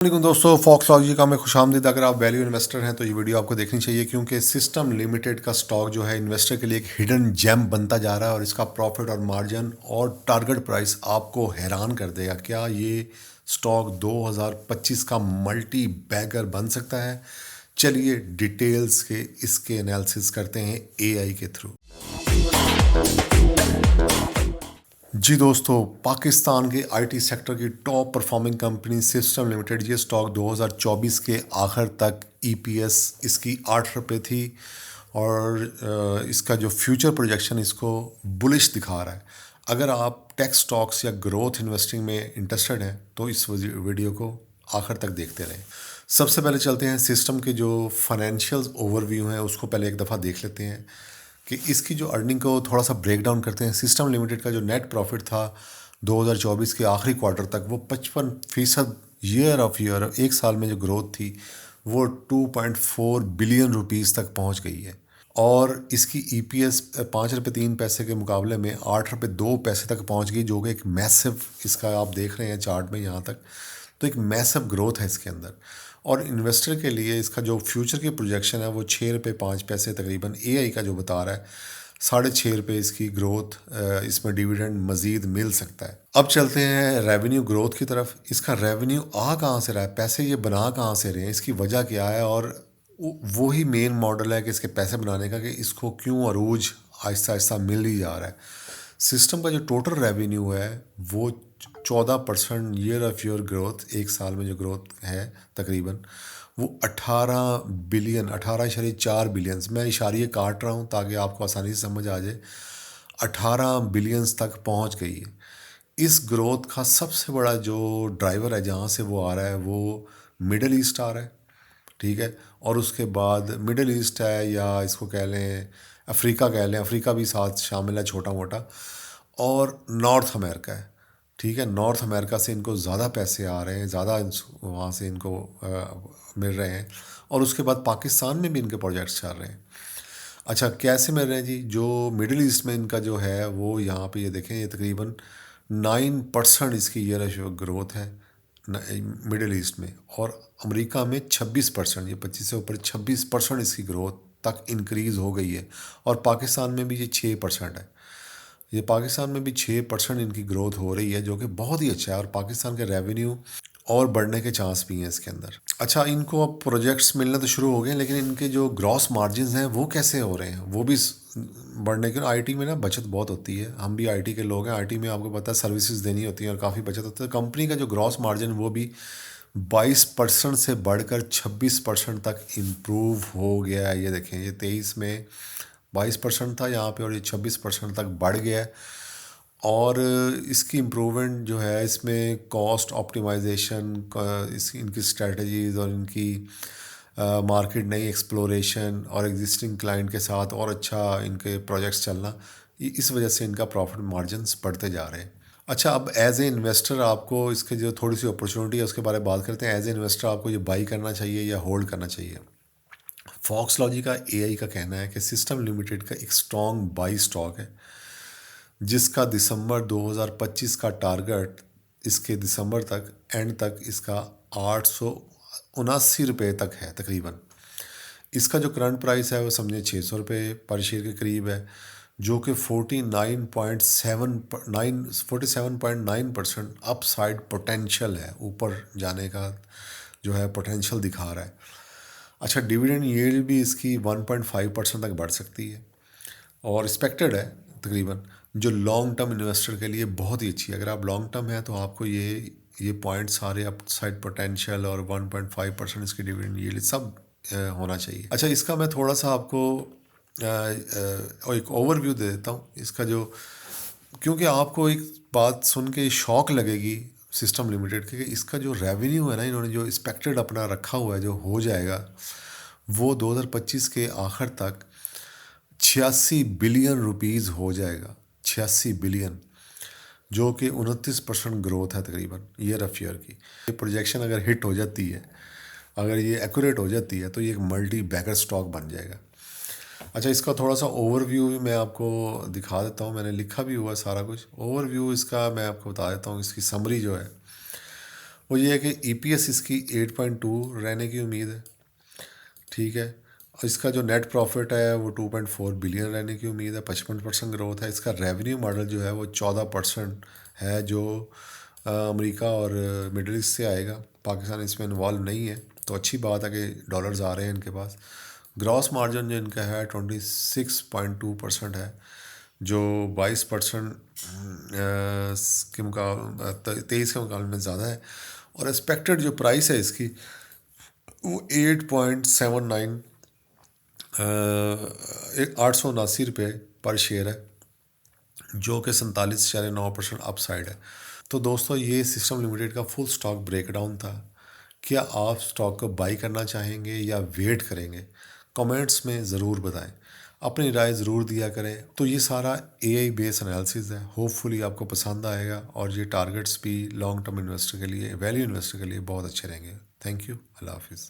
वालेकुम दोस्तों, फॉक्सलॉजी का मैं खुश आमदीद। अगर आप वैल्यू इन्वेस्टर हैं तो ये वीडियो आपको देखनी चाहिए, क्योंकि सिस्टम लिमिटेड का स्टॉक जो है इन्वेस्टर के लिए एक हिडन जेम बनता जा रहा है और इसका प्रॉफिट और मार्जिन और टारगेट प्राइस आपको हैरान कर देगा। क्या ये स्टॉक 2025 का मल्टी बैगर बन सकता है? चलिए डिटेल्स के इसके एनालिसिस करते हैं एआई के थ्रू। जी दोस्तों, पाकिस्तान के आईटी सेक्टर की top performing company system limited, ये स्टॉक 2024 के आखिर तक ईपीएस इसकी 8 रुपये थी और इसका जो फ्यूचर प्रोजेक्शन इसको बुलिश दिखा रहा है। अगर आप टेक स्टॉक्स या ग्रोथ इन्वेस्टिंग में इंटरेस्टेड हैं तो इस वीडियो को आखिर तक देखते रहें। सबसे पहले चलते हैं सिस्टम के जो फाइनेंशियल ओवरव्यू हैं उसको पहले एक दफ़ा देख लेते हैं कि इसकी जो अर्निंग को थोड़ा सा ब्रेक डाउन करते हैं। सिस्टम लिमिटेड का जो नेट प्रॉफिट था 2024 के आखिरी क्वार्टर तक वो 55% ईयर ऑफ ईयर एक साल में जो ग्रोथ थी वो 2.4 बिलियन रुपीस तक पहुंच गई है। और इसकी ईपीएस 5 रुपये 3 पैसे के मुकाबले में 8 रुपये 2 पैसे तक पहुंच गई, जो कि एक मैसिव, इसका आप देख रहे हैं चार्ट में यहाँ तक, तो एक मैसिव ग्रोथ है इसके अंदर। और इन्वेस्टर के लिए इसका जो फ्यूचर की प्रोजेक्शन है वो 6 रुपये 5 पैसे तकरीबन एआई का जो बता रहा है, 6.5 रुपये इसकी ग्रोथ, इसमें डिविडेंड मज़ीद मिल सकता है। अब चलते हैं रेवेन्यू ग्रोथ की तरफ। इसका रेवेन्यू आ कहाँ से रहा है, पैसे ये बना कहाँ से रहे हैं, इसकी वजह क्या है, और वही मेन मॉडल है कि इसके पैसे बनाने का, कि इसको क्यों अरूज आहिस्ता आहिस्ता मिल ही जा रहा है। सिस्टम का जो टोटल रेवेन्यू है वो 14% ईयर ऑफ ईयर ग्रोथ, एक साल में जो ग्रोथ है तकरीबन वो 18.4 बिलियन, मैं इशारे काट रहा हूँ ताकि आपको आसानी से समझ आ जाए, 18 बिलियंस तक पहुँच गई है। इस ग्रोथ का सबसे बड़ा जो ड्राइवर है जहाँ से वो आ रहा है वो मिडल ईस्ट आ रहा है, ठीक है। और उसके बाद मिडल ईस्ट है, या इसको कह लें अफ्रीका कह लें, अफ्रीका भी साथ शामिल है छोटा मोटा, और नॉर्थ अमेरिका है, ठीक है। नॉर्थ अमेरिका से इनको ज़्यादा पैसे आ रहे हैं, ज़्यादा वहाँ से इनको मिल रहे हैं। और उसके बाद पाकिस्तान में भी इनके प्रोजेक्ट्स चल रहे हैं। अच्छा, कैसे मिल रहे हैं जी? जो मिडिल ईस्ट में इनका जो है वो यहाँ पे ये देखें, ये तकरीबन 9% इसकी ईयर ग्रोथ है मिडिल ईस्ट में, और अमेरिका में 26%, ये 25 से ऊपर 26% इसकी ग्रोथ तक इंक्रीज़ हो गई है। और पाकिस्तान में भी ये 6% है। ये पाकिस्तान में भी 6% इनकी ग्रोथ हो रही है, जो कि बहुत ही अच्छा है। और पाकिस्तान के रेवेन्यू और बढ़ने के चांस भी हैं इसके अंदर। अच्छा, इनको अब प्रोजेक्ट्स मिलना तो शुरू हो गए, लेकिन इनके जो ग्रॉस मार्जिन्स हैं वो कैसे हो रहे हैं, वो भी बढ़ने के। आईटी में ना बचत बहुत होती है, हम भी आईटी के लोग हैं। आईटी में आपको पता है सर्विसेज देनी होती हैं और काफ़ी बचत होती है। कंपनी का जो ग्रॉस मार्जिन वो भी 22% से बढ़कर 26% तक इम्प्रूव हो गया है। ये देखें, ये 23 में 22% था यहाँ पे और ये 26% तक बढ़ गया है। और इसकी इम्प्रूवमेंट जो है इसमें कॉस्ट ऑप्टिमाइजेशन इनकी स्ट्रेटजीज़ और इनकी मार्केट नई एक्सप्लोरेशन और एग्जिस्टिंग क्लाइंट के साथ और अच्छा इनके प्रोजेक्ट्स चलना, इस वजह से इनका प्रॉफिट मार्जिन्स बढ़ते जा रहे हैं। अच्छा, अब एज ए इन्वेस्टर आपको इसके जो थोड़ी सी अपॉर्चुनिटी है उसके बारे में बात करते हैं। एज ए इन्वेस्टर आपको ये बाई करना चाहिए या होल्ड करना चाहिए? फॉक्सलॉजी का एआई का कहना है कि सिस्टम लिमिटेड का एक स्ट्रॉन्ग बाई स्टॉक है, जिसका दिसंबर 2025 का टारगेट, इसके दिसंबर तक एंड तक इसका 879 रुपये तक है तकरीबन। इसका जो करंट प्राइस है वो समझे 600 रुपये पर शेयर के करीब है, जो कि 47.9% अपसाइड पोटेंशियल है, ऊपर जाने का जो है पोटेंशियल दिखा रहा है। अच्छा, डिविडेंड यील्ड भी इसकी 1.5% तक बढ़ सकती है और एक्सपेक्टेड है तकरीबन, जो लॉन्ग टर्म इन्वेस्टर के लिए बहुत ही अच्छी है। अगर आप लॉन्ग टर्म है तो आपको ये पॉइंट सारे अपसाइड पोटेंशियल और 1.5% इसकी डिविडेंड यील्ड सब होना चाहिए। अच्छा, इसका मैं थोड़ा सा आपको एक ओवरव्यू दे देता हूँ इसका, जो क्योंकि आपको एक बात सुन के शौक लगेगी सिस्टम लिमिटेड के, कि इसका जो रेवेन्यू है ना, इन्होंने जो एक्सपेक्टेड अपना रखा हुआ है जो हो जाएगा वो 2025 के आखिर तक 86 बिलियन रुपीज़ हो जाएगा। 86 बिलियन, जो कि 29% ग्रोथ है तकरीबन ईयर ऑफ ईयर की। ये प्रोजेक्शन अगर हिट हो जाती है, अगर ये एक्यूरेट हो जाती है, तो ये एक मल्टी बैगर स्टॉक बन जाएगा। अच्छा, इसका थोड़ा सा ओवरव्यू भी मैं आपको दिखा देता हूँ, मैंने लिखा भी हुआ सारा कुछ। ओवरव्यू इसका मैं आपको बता देता हूँ। इसकी समरी जो है وہ یہ ہے کہ EPS اس کی 8.2 رہنے کی امید ہے، ٹھیک ہے، اور اس کا جو نیٹ پروفٹ ہے وہ 2.4 بلین رہنے کی امید ہے، 55% گروتھ ہے۔ اس کا ریونیو ماڈل جو ہے وہ 14% ہے، جو امریکہ اور مڈل ایسٹ سے آئے گا، پاکستان اس میں انوالو نہیں ہے، تو اچھی بات ہے کہ ڈالرز آ رہے ہیں ان کے پاس۔ گراس مارجن جو ان کا ہے 26.2% ہے، جو 22% کے مقابلے 23 کے مقابلے میں زیادہ ہے، اور ایکسپیکٹڈ جو پرائس ہے اس کی وہ 8.79 879 روپے پر شیئر ہے، جو کہ 47.9% اپ سائڈ ہے۔ تو دوستو یہ سسٹم لمیٹڈ کا فل سٹاک بریک ڈاؤن تھا۔ کیا آپ سٹاک کو بائی کرنا چاہیں گے یا ویٹ کریں گے؟ کمنٹس میں ضرور بتائیں، اپنی رائے ضرور دیا کریں۔ تو یہ سارا AI بیس انالیسز ہے، ہوپ فلی آپ کو پسند آئے گا، اور یہ ٹارگٹس بھی لانگ ٹرم انویسٹر کے لیے، ویلیو انویسٹر کے لیے بہت اچھے رہیں گے۔ تھینک یو، اللہ حافظ۔